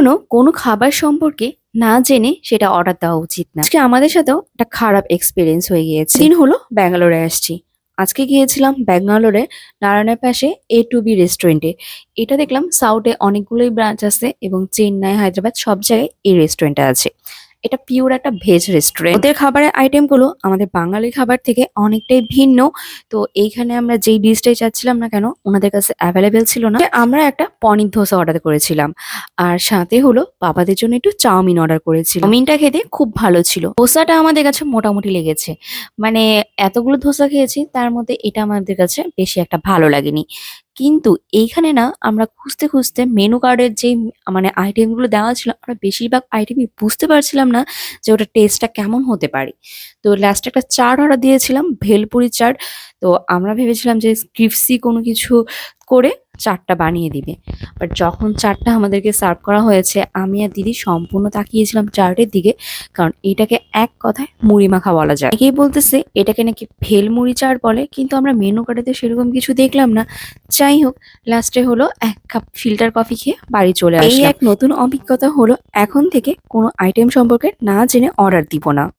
কখনো কোনো খাবার সম্পর্কে না জেনে সেটা অর্ডার দেওয়া উচিত না। আজকে আমাদের সাথেও একটা খারাপ এক্সপিরিয়েন্স হয়ে গিয়েছে। দিন হলো ব্যাঙ্গালোরে আসছি। আজকে গিয়েছিলাম ব্যাঙ্গালোরে নারায়ণের পাশে A2B রেস্টুরেন্টে। এটা দেখলাম সাউথে অনেকগুলোই ব্রাঞ্চ আছে এবং চেন্নাই, হায়দ্রাবাদ সব জায়গায় এই রেস্টুরেন্টটা আছে। এটা পিওর একটা ভেজ রেস্টুরেন্ট। ওদের খাবারের আইটেমগুলো আমাদের বাঙালি খাবার থেকে অনেকটাই ভিন্ন। তো এইখানে আমরা যেই ডিশটাই চাচ্ছিলাম না কেন ওনাদের কাছে অ্যাভেলেবেল ছিল না। আমরা একটা পনির ধোসা অর্ডার করেছিলাম। আর সাথে হলো বাবাদের জন্য একটু চাউমিন অর্ডার করেছিলাম। চাউমিনটা খেতে খুব ভালো ছিল। ধোসাটা আমাদের কাছে মোটামুটি লেগেছে। মানে এতগুলো ধোসা খেয়েছি তার মধ্যে এটা আমাদের কাছে বেশি একটা ভালো লাগেনি। কিন্তু এইখানে না আমরা খুঁজতে খুঁজতে মেনু কার্ডের যেই মানে আইটেমগুলো দেওয়া ছিল আমরা বেশিরভাগ আইটেমই বুঝতে পারছিলাম না যে ওটার টেস্টটা কেমন হতে পারে। তো লাস্টে একটা চাট অর্ডার দিয়েছিলাম, ভেলপুরি চাট। তো আমরা ভেবেছিলাম যে ক্রিপসি কোনো কিছু করে চাটটা বানিয়ে দিবে। বাট যখন চাটটা আমাদেরকে সার্ভ করা হয়েছে আমি আর দিদি সম্পূর্ণ তাকিয়েছিলাম চাটের দিকে, কারণ এটাকে এক কথায় মুড়ি মাখা বলা যায়। একেই বলতেছে এটাকে নাকি ভেলমুড়ি চাট বলে, কিন্তু আমরা মেনু কার্ডে তো সেরকম কিছু দেখলাম না। যাই হোক, লাস্টে হলো 1 কাপ ফিল্টার কফি খেয়ে বাড়ি চলে আসলাম। এই এক নতুন অভিজ্ঞতা হলো, এখন থেকে কোনো আইটেম সম্পর্কে না জেনে অর্ডার দিব না।